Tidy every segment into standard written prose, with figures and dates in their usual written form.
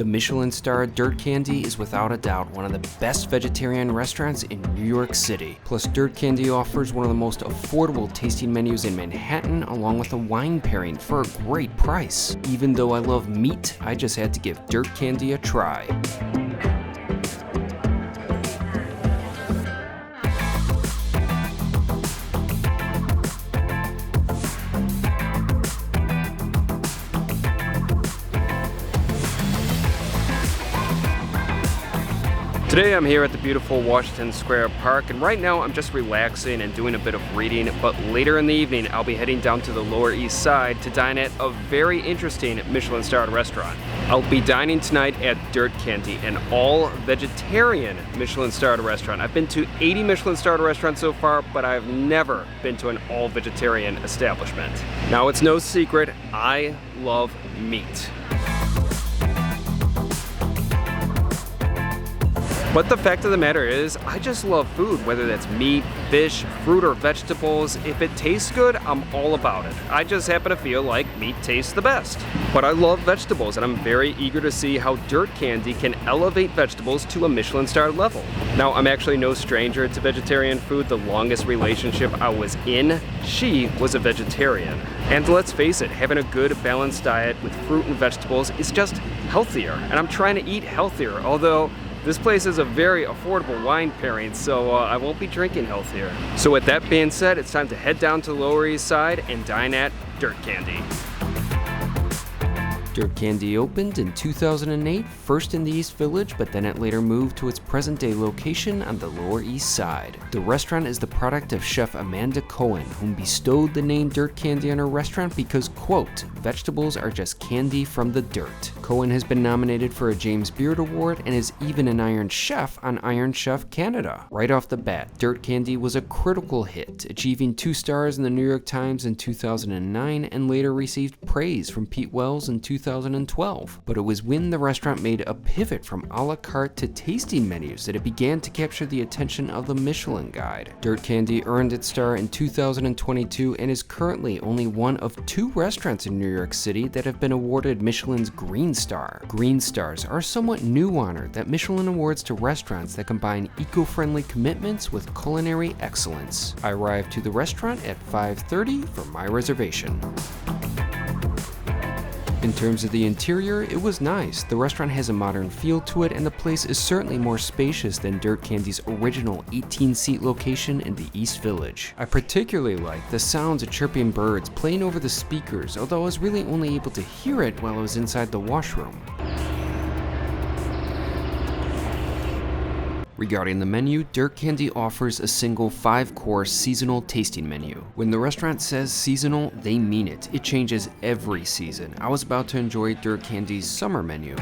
The Michelin Star Dirt Candy is without a doubt one of the best vegetarian restaurants in New York City. Plus, Dirt Candy offers one of the most affordable tasting menus in Manhattan, along with a wine pairing for a great price. Even though I love meat, I just had to give Dirt Candy a try. Today I'm here at the beautiful Washington Square Park, and right now I'm just relaxing and doing a bit of reading, but later in the evening I'll be heading down to the Lower East Side to dine at a very interesting Michelin starred restaurant. I'll be dining tonight at Dirt Candy, an all-vegetarian Michelin starred restaurant. I've been to 80 Michelin starred restaurants so far, but I've never been to an all-vegetarian establishment. Now, it's no secret, I love meat. But the fact of the matter is, I just love food, whether that's meat, fish, fruit, or vegetables. If it tastes good, I'm all about it. I just happen to feel like meat tastes the best. But I love vegetables, and I'm very eager to see how Dirt Candy can elevate vegetables to a Michelin star level. Now, I'm actually no stranger to vegetarian food. The longest relationship I was in, she was a vegetarian. And let's face it, having a good balanced diet with fruit and vegetables is just healthier. And I'm trying to eat healthier, although this place is a very affordable wine pairing, so I won't be drinking healthier. So with that being said, it's time to head down to the Lower East Side and dine at Dirt Candy. Dirt Candy opened in 2008, first in the East Village, but then it later moved to its present-day location on the Lower East Side. The restaurant is the product of Chef Amanda Cohen, whom bestowed the name Dirt Candy on her restaurant because, quote, vegetables are just candy from the dirt. Cohen has been nominated for a James Beard Award and is even an Iron Chef on Iron Chef Canada. Right off the bat, Dirt Candy was a critical hit, achieving 2 stars in the New York Times in 2009 and later received praise from Pete Wells in 2012. But it was when the restaurant made a pivot from a la carte to tasting menus that it began to capture the attention of the Michelin Guide. Dirt Candy earned its star in 2022 and is currently only one of 2 restaurants in New York City that have been awarded Michelin's Green Star. Green Stars are a somewhat new honor that Michelin awards to restaurants that combine eco-friendly commitments with culinary excellence. I arrived to the restaurant at 5:30 for my reservation. In terms of the interior, it was nice. The restaurant has a modern feel to it, and the place is certainly more spacious than Dirt Candy's original 18-seat location in the East Village. I particularly like the sounds of chirping birds playing over the speakers, although I was really only able to hear it while I was inside the washroom. Regarding the menu, Dirt Candy offers a single 5-course seasonal tasting menu. When the restaurant says seasonal, they mean it. It changes every season. I was about to enjoy Dirt Candy's summer menu.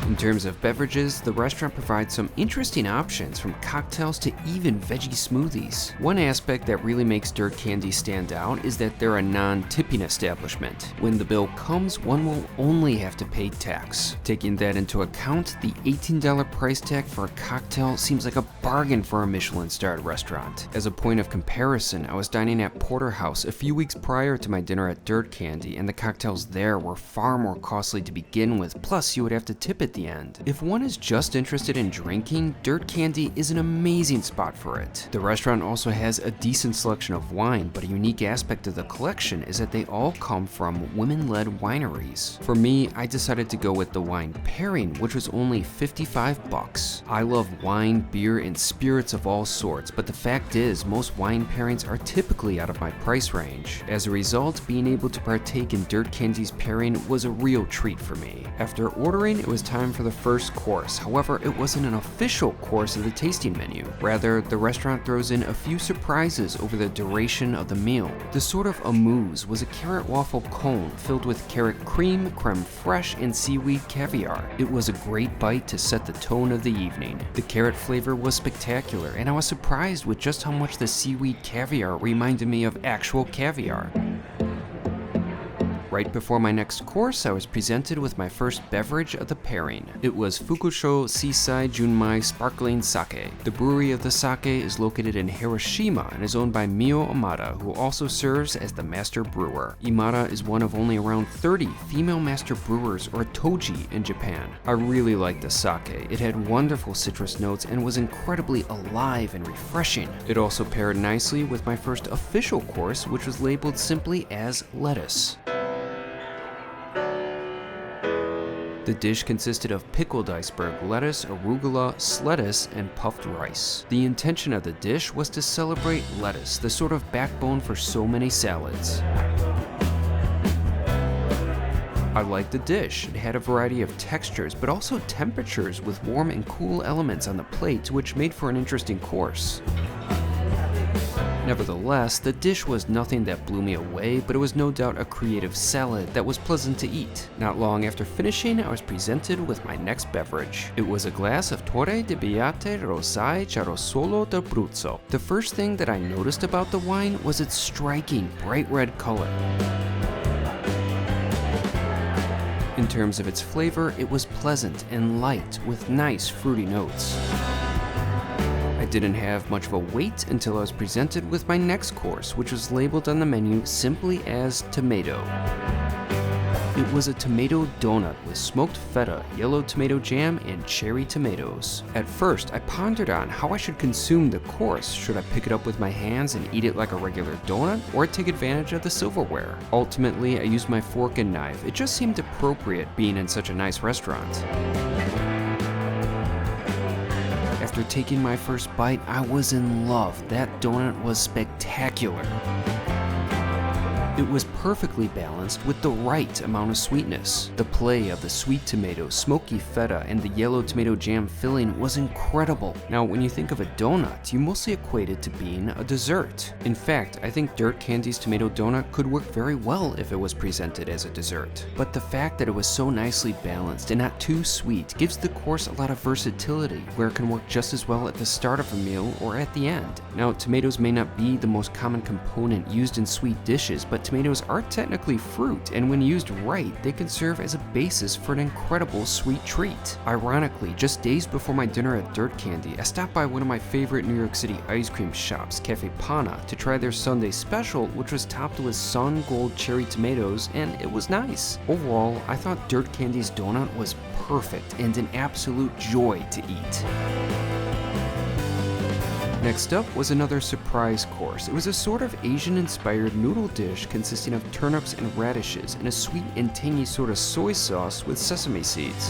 In terms of beverages, the restaurant provides some interesting options from cocktails to even veggie smoothies. One aspect that really makes Dirt Candy stand out is that they're a non-tipping establishment. When the bill comes, one will only have to pay tax. Taking that into account, the $18 price tag for a cocktail seems like a bargain for a Michelin-starred restaurant. As a point of comparison, I was dining at Porterhouse a few weeks prior to my dinner at Dirt Candy, and the cocktails there were far more costly to begin with, plus you would have to tip at the end. If one is just interested in drinking, Dirt Candy is an amazing spot for it. The restaurant also has a decent selection of wine, but a unique aspect of the collection is that they all come from women-led wineries. For me, I decided to go with the wine pairing, which was only $55. I love wine, beer, and spirits of all sorts, but the fact is, most wine pairings are typically out of my price range. As a result, being able to partake in Dirt Candy's pairing was a real treat for me. After ordering, it was time for the first course. However, it wasn't an official course of the tasting menu. Rather, the restaurant throws in a few surprises over the duration of the meal. The sort of amuse was a carrot waffle cone filled with carrot cream, creme fraiche, and seaweed caviar. It was a great bite to set the tone of the evening. The carrot flavor was spectacular, and I was surprised with just how much the seaweed caviar reminded me of actual caviar. Right before my next course, I was presented with my first beverage of the pairing. It was Fukusho Seaside Junmai Sparkling Sake. The brewery of the sake is located in Hiroshima and is owned by Mio Imada, who also serves as the master brewer. Imada is one of only around 30 female master brewers, or toji, in Japan. I really liked the sake. It had wonderful citrus notes and was incredibly alive and refreshing. It also paired nicely with my first official course, which was labeled simply as lettuce. The dish consisted of pickled iceberg lettuce, arugula, lettuce, and puffed rice. The intention of the dish was to celebrate lettuce, the sort of backbone for so many salads. I liked the dish. It had a variety of textures, but also temperatures with warm and cool elements on the plate, which made for an interesting course. Nevertheless, the dish was nothing that blew me away, but it was no doubt a creative salad that was pleasant to eat. Not long after finishing, I was presented with my next beverage. It was a glass of Torre di Beate Rosai Charosolo d'Abruzzo. The first thing that I noticed about the wine was its striking bright red color. In terms of its flavor, it was pleasant and light with nice fruity notes. I didn't have much of a wait until I was presented with my next course, which was labeled on the menu simply as tomato. It was a tomato donut with smoked feta, yellow tomato jam, and cherry tomatoes. At first, I pondered on how I should consume the course. Should I pick it up with my hands and eat it like a regular donut, or take advantage of the silverware? Ultimately, I used my fork and knife. It just seemed appropriate being in such a nice restaurant. After taking my first bite, I was in love. That donut was spectacular. It was perfectly balanced with the right amount of sweetness. The play of the sweet tomato, smoky feta, and the yellow tomato jam filling was incredible. Now, when you think of a donut, you mostly equate it to being a dessert. In fact, I think Dirt Candy's tomato donut could work very well if it was presented as a dessert. But the fact that it was so nicely balanced and not too sweet gives the course a lot of versatility, where it can work just as well at the start of a meal or at the end. Now, tomatoes may not be the most common component used in sweet dishes, but tomatoes are technically fruit, and when used right, they can serve as a basis for an incredible sweet treat. Ironically, just days before my dinner at Dirt Candy, I stopped by one of my favorite New York City ice cream shops, Cafe Pana, to try their Sunday special, which was topped with sun gold cherry tomatoes, and it was nice. Overall, I thought Dirt Candy's donut was perfect and an absolute joy to eat. Next up was another surprise course. It was a sort of Asian-inspired noodle dish consisting of turnips and radishes and a sweet and tangy sort of soy sauce with sesame seeds.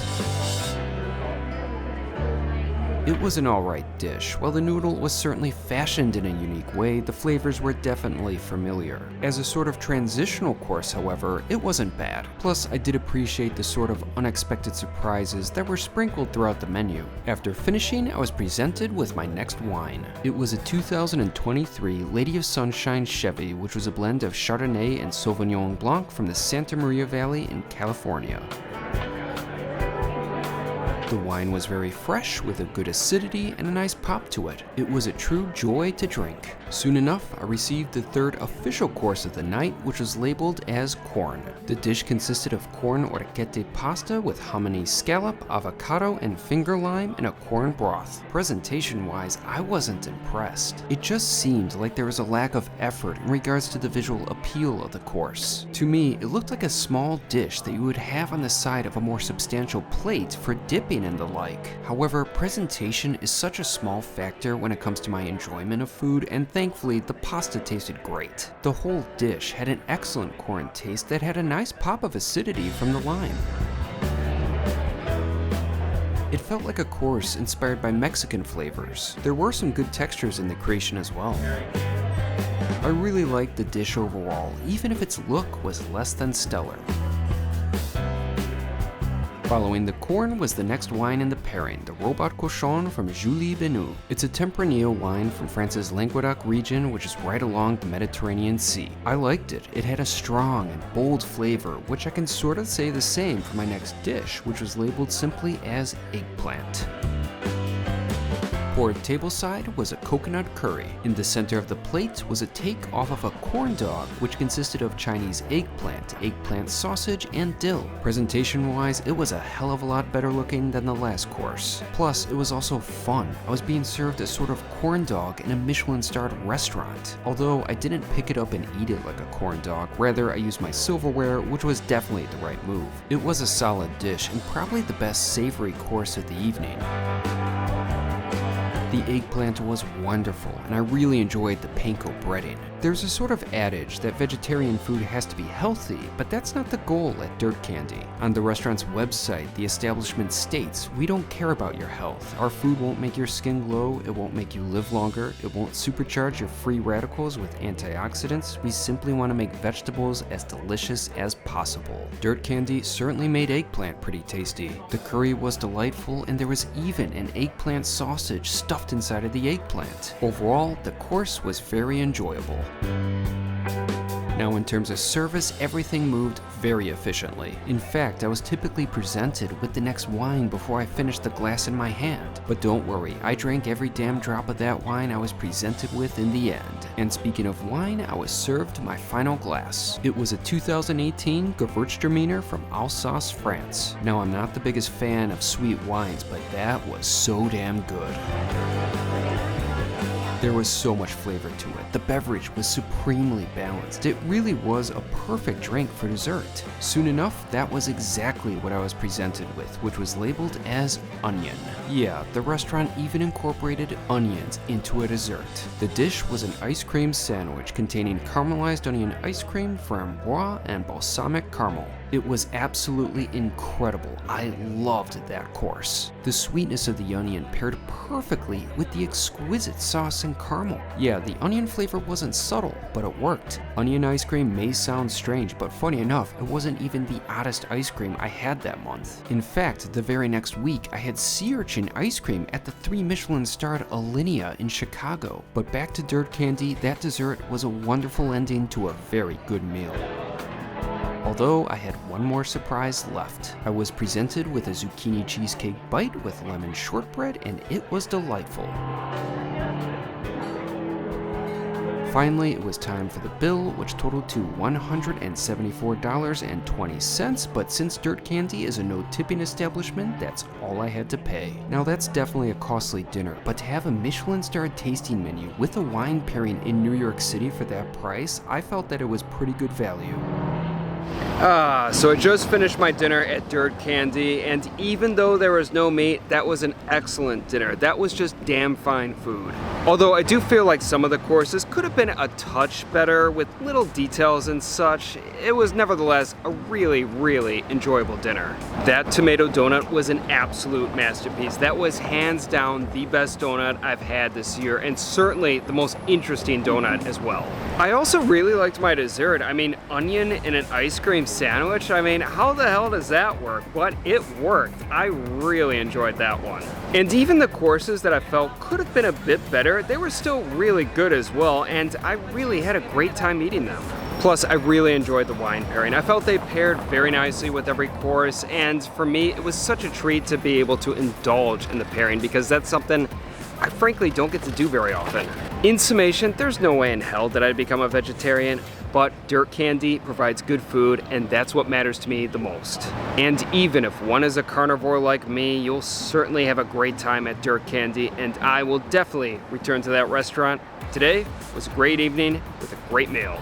It was an alright dish. While the noodle was certainly fashioned in a unique way, the flavors were definitely familiar. As a sort of transitional course, however, it wasn't bad. Plus, I did appreciate the sort of unexpected surprises that were sprinkled throughout the menu. After finishing, I was presented with my next wine. It was a 2023 Lady of Sunshine Chevy, which was a blend of Chardonnay and Sauvignon Blanc from the Santa Maria Valley in California. The wine was very fresh, with a good acidity and a nice pop to it. It was a true joy to drink. Soon enough, I received the third official course of the night, which was labeled as corn. The dish consisted of corn orecchiette pasta with hominy scallop, avocado, and finger lime in a corn broth. Presentation-wise, I wasn't impressed. It just seemed like there was a lack of effort in regards to the visual appeal of the course. To me, it looked like a small dish that you would have on the side of a more substantial plate for dipping and the like. However, presentation is such a small factor when it comes to my enjoyment of food, and thankfully the pasta tasted great. The whole dish had an excellent corn taste that had a nice pop of acidity from the lime. It felt like a course inspired by Mexican flavors. There were some good textures in the creation as well. I really liked the dish overall, even if its look was less than stellar. Following the corn was the next wine in the pairing, the Robot Cochon from Julie Benoît. It's a Tempranillo wine from France's Languedoc region, which is right along the Mediterranean Sea. I liked it. It had a strong and bold flavor, which I can sort of say the same for my next dish, which was labeled simply as eggplant. poured tableside was a coconut curry. In the center of the plate was a take off of a corn dog, which consisted of Chinese eggplant sausage, and dill. Presentation-wise, it was a hell of a lot better looking than the last course. Plus, it was also fun. I was being served a sort of corn dog in a Michelin-starred restaurant. Although I didn't pick it up and eat it like a corn dog, rather I used my silverware, which was definitely the right move. It was a solid dish and probably the best savory course of the evening. The eggplant was wonderful, and I really enjoyed the panko breading. There's a sort of adage that vegetarian food has to be healthy, but that's not the goal at Dirt Candy. On the restaurant's website, the establishment states, "We don't care about your health. Our food won't make your skin glow, it won't make you live longer, it won't supercharge your free radicals with antioxidants. We simply want to make vegetables as delicious as possible." Dirt Candy certainly made eggplant pretty tasty. The curry was delightful, and there was even an eggplant sausage stuffed inside of the eggplant. Overall, the course was very enjoyable. Now, in terms of service, everything moved very efficiently. In fact, I was typically presented with the next wine before I finished the glass in my hand. But don't worry, I drank every damn drop of that wine I was presented with in the end. And speaking of wine, I was served my final glass. It was a 2018 Gewürztraminer from Alsace, France. Now, I'm not the biggest fan of sweet wines, but that was so damn good. There was so much flavor to it. The beverage was supremely balanced. It really was a perfect drink for dessert. Soon enough, that was exactly what I was presented with, which was labeled as onion. Yeah, the restaurant even incorporated onions into a dessert. The dish was an ice cream sandwich containing caramelized onion ice cream, framboise, and balsamic caramel. It was absolutely incredible. I loved that course. The sweetness of the onion paired perfectly with the exquisite sauce and caramel. Yeah, the onion flavor wasn't subtle, but it worked. Onion ice cream may sound strange, but funny enough, it wasn't even the oddest ice cream I had that month. In fact, the very next week, I had sea urchin ice cream at the 3 Michelin-starred Alinea in Chicago. But back to Dirt Candy, that dessert was a wonderful ending to a very good meal. Although I had one more surprise left. I was presented with a zucchini cheesecake bite with lemon shortbread, and it was delightful. Finally, it was time for the bill, which totaled to $174.20, but since Dirt Candy is a no-tipping establishment, that's all I had to pay. Now that's definitely a costly dinner, but to have a Michelin-starred tasting menu with a wine pairing in New York City for that price, I felt that it was pretty good value. So I just finished my dinner at Dirt Candy, and even though there was no meat, that was an excellent dinner. That was just damn fine food. Although I do feel like some of the courses could have been a touch better with little details and such, it was nevertheless a really, really enjoyable dinner. That tomato donut was an absolute masterpiece. That was hands down the best donut I've had this year, and certainly the most interesting donut as well. I also really liked my dessert. I mean, onion in an ice cream sandwich, I mean, how the hell does that work? But it worked. I really enjoyed that one. And even the courses that I felt could have been a bit better, they were still really good as well, and I really had a great time eating them. Plus, I really enjoyed the wine pairing. I felt they paired very nicely with every course, and for me, it was such a treat to be able to indulge in the pairing because that's something I frankly don't get to do very often. In summation, there's no way in hell that I'd become a vegetarian, but Dirt Candy provides good food, and that's what matters to me the most. And even if one is a carnivore like me, you'll certainly have a great time at Dirt Candy, and I will definitely return to that restaurant. Today was a great evening with a great meal.